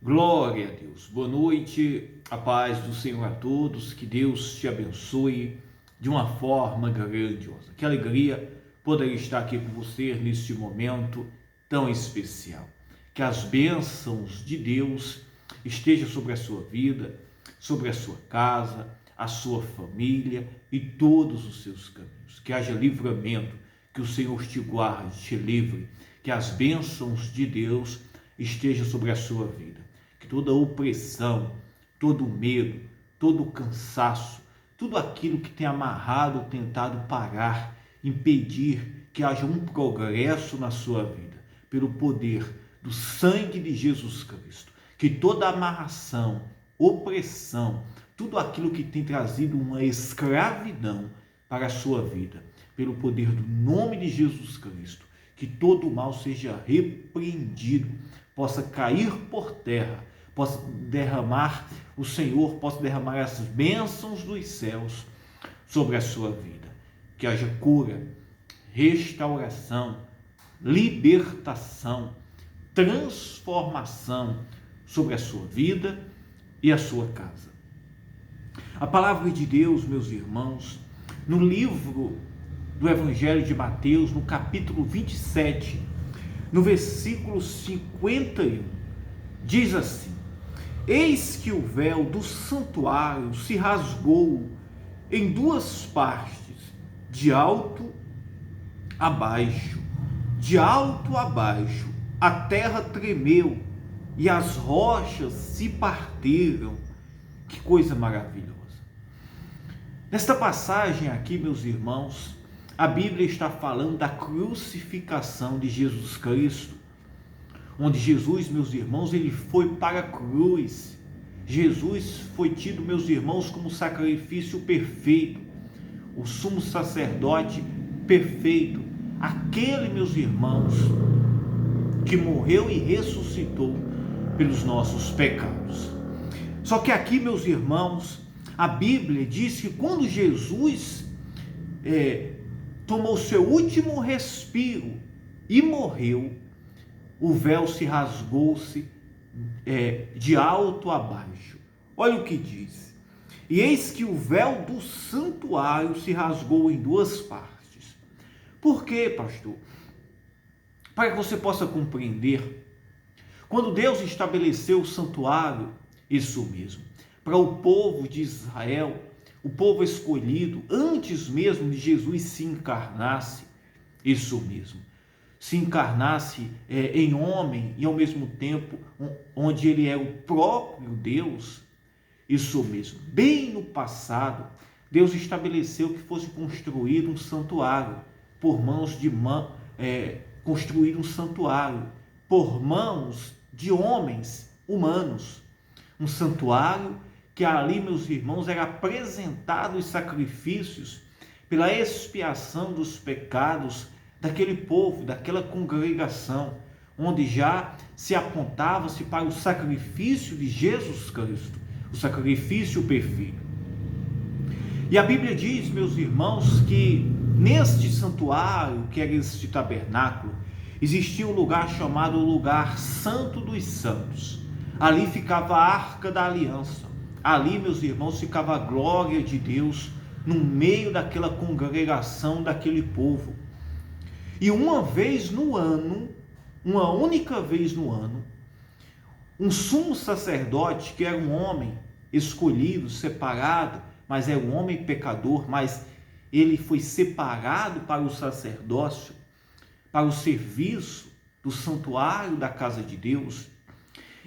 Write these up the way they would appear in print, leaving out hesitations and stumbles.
Glória a Deus. Boa noite, a paz do Senhor a todos, que Deus te abençoe de uma forma grandiosa. Que alegria poder estar aqui com você neste momento tão especial. Que as bênçãos de Deus estejam sobre a sua vida, sobre a sua casa, a sua família e todos os seus caminhos. Que haja livramento, que o Senhor te guarde, te livre, que as bênçãos de Deus estejam sobre a sua vida. Que toda opressão, todo medo, todo cansaço, tudo aquilo que tem amarrado, tentado parar, impedir que haja um progresso na sua vida, pelo poder do sangue de Jesus Cristo, que toda amarração, opressão, tudo aquilo que tem trazido uma escravidão para a sua vida, pelo poder do nome de Jesus Cristo, que todo o mal seja repreendido, possa cair por terra, possa derramar, o Senhor possa derramar as bênçãos dos céus sobre a sua vida. Que haja cura, restauração, libertação, transformação sobre a sua vida e a sua casa. A palavra de Deus, meus irmãos, no livro do Evangelho de Mateus, no capítulo 27, no versículo 51, diz assim: eis que o véu do santuário se rasgou em duas partes, de alto a baixo. De alto a baixo, a terra tremeu e as rochas se partiram. Que coisa maravilhosa! Nesta passagem aqui, meus irmãos, a Bíblia está falando da crucificação de Jesus Cristo, onde Jesus, meus irmãos, ele foi para a cruz. Jesus foi tido, meus irmãos, como sacrifício perfeito, o sumo sacerdote perfeito, aquele, meus irmãos, que morreu e ressuscitou pelos nossos pecados. Só que aqui, meus irmãos, a Bíblia diz que quando Jesus tomou seu último respiro e morreu, o véu se rasgou-se de alto a baixo. Olha o que diz: e eis que o véu do santuário se rasgou em duas partes. Por quê, pastor? Para que você possa compreender, quando Deus estabeleceu o santuário, isso mesmo, para o povo de Israel, o povo escolhido, antes mesmo de Jesus se encarnasse, isso mesmo, se encarnasse em homem e ao mesmo tempo onde ele é o próprio Deus, isso mesmo, bem no passado, Deus estabeleceu que fosse construído um santuário por mãos de construir um santuário por mãos de homens humanos, um santuário que ali, meus irmãos, era apresentado os sacrifícios pela expiação dos pecados daquele povo, daquela congregação, onde já se apontava-se para o sacrifício de Jesus Cristo, o sacrifício perfeito. E a Bíblia diz, meus irmãos, que neste santuário, que era este tabernáculo, existia um lugar chamado Lugar Santo dos Santos. Ali ficava a Arca da Aliança. Ali, meus irmãos, ficava a glória de Deus no meio daquela congregação, daquele povo. E uma vez no ano, uma única vez no ano, um sumo sacerdote, que era um homem escolhido, separado, mas era um homem pecador, mas ele foi separado para o sacerdócio, para o serviço do santuário da casa de Deus.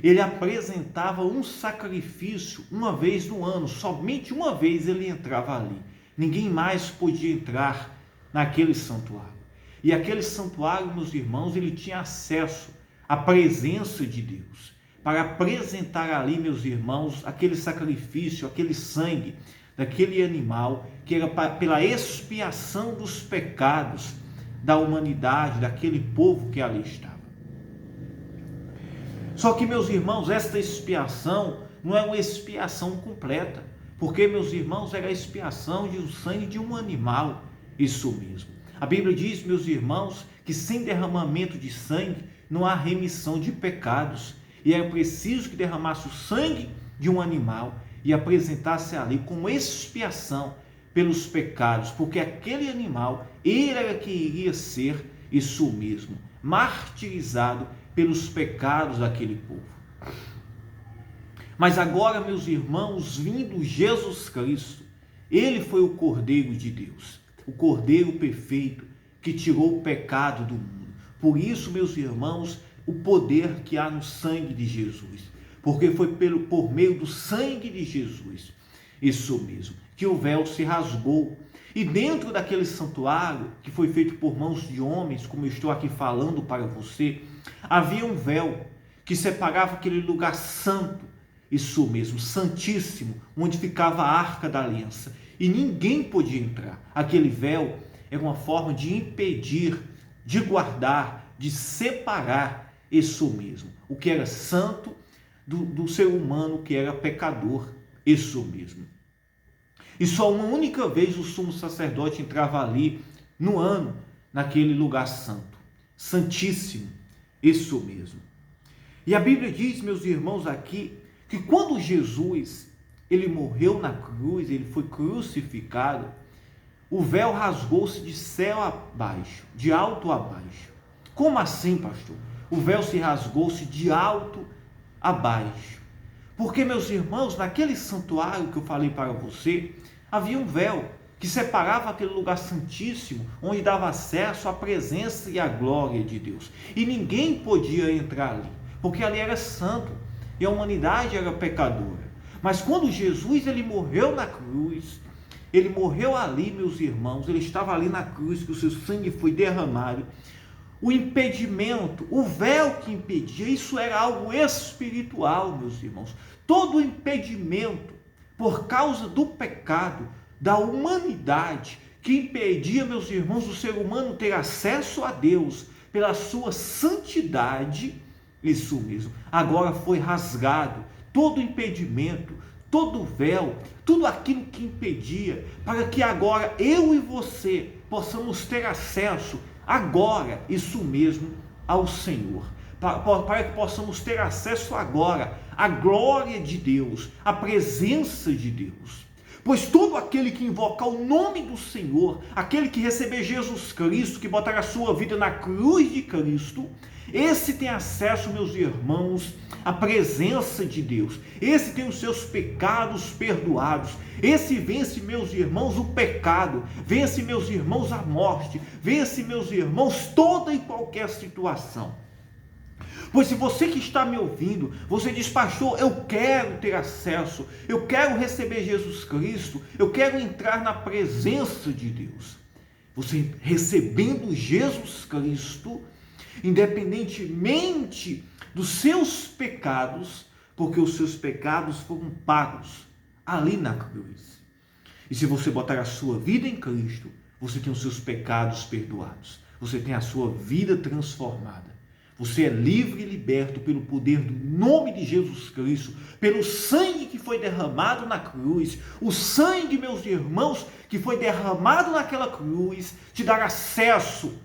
Ele apresentava um sacrifício uma vez no ano, somente uma vez ele entrava ali. Ninguém mais podia entrar naquele santuário. E aquele santuário, meus irmãos, ele tinha acesso à presença de Deus, para apresentar ali, meus irmãos, aquele sacrifício, aquele sangue daquele animal, que era pela expiação dos pecados da humanidade, daquele povo que ali estava. Só que, meus irmãos, esta expiação não é uma expiação completa, porque, meus irmãos, era a expiação do sangue de um animal, isso mesmo. A Bíblia diz, meus irmãos, que sem derramamento de sangue não há remissão de pecados. e era preciso que derramasse o sangue de um animal e apresentasse ali como expiação pelos pecados, porque aquele animal, ele era que iria ser isso mesmo, martirizado pelos pecados daquele povo. Mas agora, meus irmãos, vindo Jesus Cristo, ele foi o Cordeiro de Deus, o Cordeiro perfeito que tirou o pecado do mundo. Por isso, meus irmãos, o poder que há no sangue de Jesus, porque foi por meio do sangue de Jesus, isso mesmo, que o véu se rasgou. E dentro daquele santuário, que foi feito por mãos de homens, como eu estou aqui falando para você, havia um véu que separava aquele lugar santo, isso mesmo, santíssimo, onde ficava a arca da aliança. E ninguém podia entrar. Aquele véu era uma forma de impedir, de guardar, de separar isso mesmo, o que era santo do ser humano que era pecador, isso mesmo. E só uma única vez o sumo sacerdote entrava ali no ano, naquele lugar santo, santíssimo, isso mesmo. E a Bíblia diz, meus irmãos, aqui, que quando Jesus, ele morreu na cruz, ele foi crucificado, o véu rasgou-se de céu abaixo, de alto a baixo. Como assim, pastor? O véu se rasgou-se de alto a baixo. Porque, meus irmãos, naquele santuário que eu falei para você, havia um véu que separava aquele lugar santíssimo, onde dava acesso à presença e à glória de Deus. E ninguém podia entrar ali, porque ali era santo e a humanidade era pecadora. Mas quando Jesus ele morreu na cruz, ele morreu ali, meus irmãos, ele estava ali na cruz, que o seu sangue foi derramado. O impedimento, o véu que impedia, isso era algo espiritual, meus irmãos. Todo impedimento, por causa do pecado, da humanidade, que impedia, meus irmãos, o ser humano ter acesso a Deus pela sua santidade, isso mesmo, agora foi rasgado. Todo impedimento, todo véu, tudo aquilo que impedia, para que agora eu e você possamos ter acesso agora, isso mesmo, ao Senhor. Para que possamos ter acesso agora à glória de Deus, à presença de Deus. Pois todo aquele que invocar o nome do Senhor, aquele que receber Jesus Cristo, que botar a sua vida na cruz de Cristo, esse tem acesso, meus irmãos, à presença de Deus. Esse tem os seus pecados perdoados. Esse vence, meus irmãos, o pecado. Vence, meus irmãos, a morte. Vence, meus irmãos, toda e qualquer situação. Pois se você que está me ouvindo, você diz, pastor, eu quero ter acesso, eu quero receber Jesus Cristo, eu quero entrar na presença de Deus. Você recebendo Jesus Cristo, independentemente dos seus pecados, porque os seus pecados foram pagos ali na cruz. E se você botar a sua vida em Cristo, você tem os seus pecados perdoados, você tem a sua vida transformada. Você é livre e liberto pelo poder do nome de Jesus Cristo, pelo sangue que foi derramado na cruz. O sangue, meus irmãos, que foi derramado naquela cruz, te dará acesso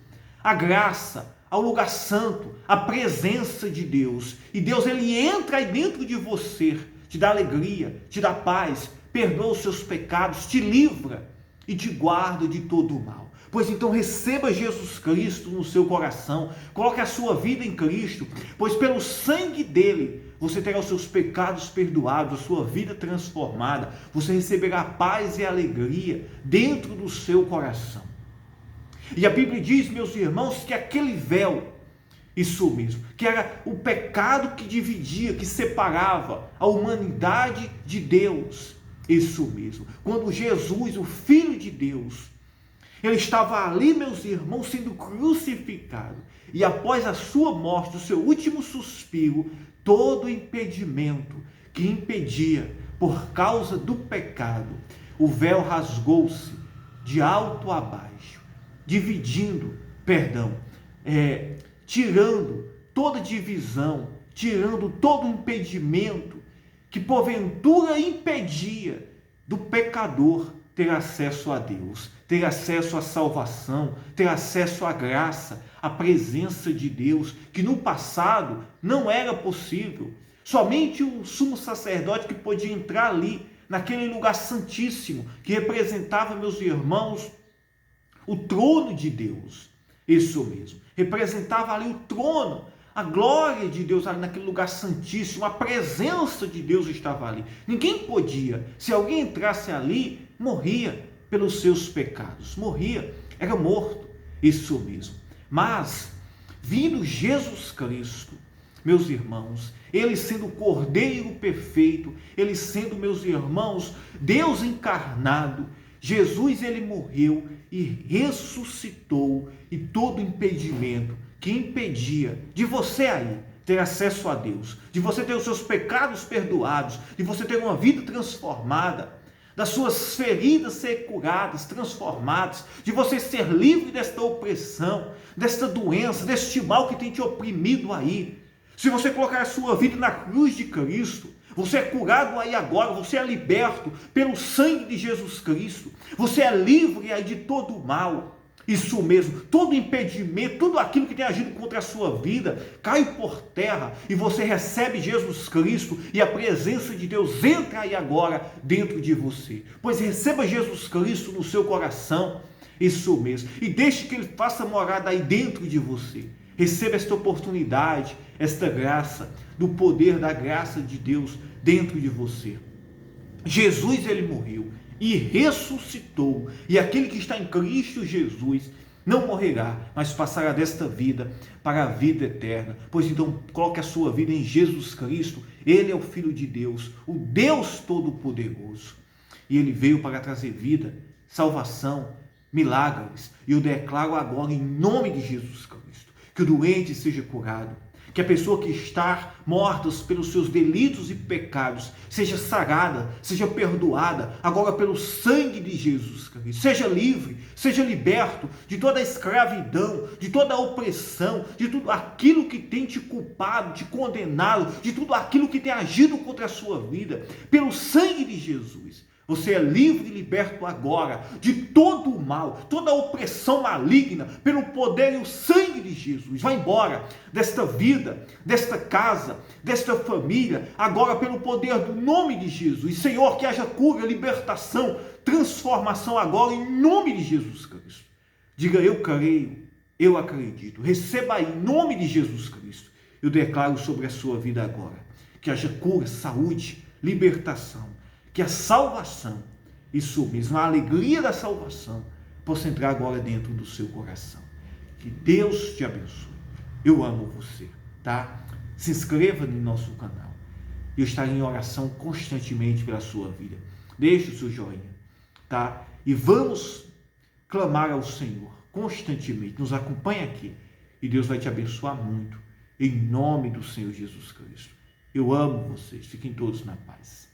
à graça, ao lugar santo, à presença de Deus. E Deus, ele entra aí dentro de você, te dá alegria, te dá paz, perdoa os seus pecados, te livra e te guarda de todo o mal. Pois então receba Jesus Cristo no seu coração, coloque a sua vida em Cristo, pois pelo sangue dele você terá os seus pecados perdoados, a sua vida transformada, você receberá a paz e a alegria dentro do seu coração. E a Bíblia diz, meus irmãos, que aquele véu, isso mesmo, que era o pecado que dividia, que separava a humanidade de Deus, isso mesmo, quando Jesus, o Filho de Deus, ele estava ali, meus irmãos, sendo crucificado. E após a sua morte, o seu último suspiro, todo impedimento que impedia por causa do pecado, o véu rasgou-se de alto a baixo, tirando toda divisão, tirando todo impedimento que porventura impedia do pecador ter acesso a Deus, ter acesso à salvação, ter acesso à graça, a presença de Deus, que no passado não era possível. Somente o sumo sacerdote que podia entrar ali, naquele lugar santíssimo, que representava, meus irmãos, o trono de Deus. Isso mesmo, representava ali o trono, a glória de Deus ali naquele lugar santíssimo, a presença de Deus estava ali. Ninguém podia, se alguém entrasse ali, morria pelos seus pecados, morria, era morto, isso mesmo. Mas, vindo Jesus Cristo, meus irmãos, ele sendo o Cordeiro perfeito, ele sendo, meus irmãos, Deus encarnado, Jesus, ele morreu e ressuscitou, e todo impedimento que impedia de você aí ter acesso a Deus, de você ter os seus pecados perdoados, de você ter uma vida transformada, das suas feridas ser curadas, transformadas, de você ser livre desta opressão, desta doença, deste mal que tem te oprimido aí. Se você colocar a sua vida na cruz de Cristo, você é curado aí agora, você é liberto pelo sangue de Jesus Cristo, você é livre aí de todo o mal. Isso mesmo, todo impedimento, tudo aquilo que tem agido contra a sua vida, cai por terra e você recebe Jesus Cristo e a presença de Deus entra aí agora dentro de você. Pois receba Jesus Cristo no seu coração, isso mesmo, e deixe que Ele faça morada aí dentro de você. Receba esta oportunidade, esta graça, do poder da graça de Deus dentro de você. Jesus, ele morreu e ressuscitou, e aquele que está em Cristo Jesus não morrerá, mas passará desta vida para a vida eterna. Pois então, coloque a sua vida em Jesus Cristo. Ele é o Filho de Deus, o Deus Todo-Poderoso, e ele veio para trazer vida, salvação, milagres. E eu declaro agora, em nome de Jesus Cristo, que o doente seja curado, que a pessoa que está morta pelos seus delitos e pecados seja sarada, seja perdoada, agora pelo sangue de Jesus Cristo. Seja livre, seja liberto de toda a escravidão, de toda a opressão, de tudo aquilo que tem te culpado, te condenado, de tudo aquilo que tem agido contra a sua vida. Pelo sangue de Jesus, você é livre e liberto agora de todo o mal, toda a opressão maligna, pelo poder e o sangue de Jesus. Vai embora desta vida, desta casa, desta família, agora pelo poder do nome de Jesus. Senhor, que haja cura, libertação, transformação agora em nome de Jesus Cristo. Diga: eu creio, eu acredito. Receba aí, em nome de Jesus Cristo. Eu declaro sobre a sua vida agora que haja cura, saúde, libertação, que a salvação, isso mesmo, a alegria da salvação, possa entrar agora dentro do seu coração. Que Deus te abençoe. Eu amo você, tá? Se inscreva no nosso canal. Eu estarei em oração constantemente pela sua vida. Deixe o seu joinha, tá? E vamos clamar ao Senhor constantemente. Nos acompanhe aqui e Deus vai te abençoar muito. Em nome do Senhor Jesus Cristo. Eu amo vocês. Fiquem todos na paz.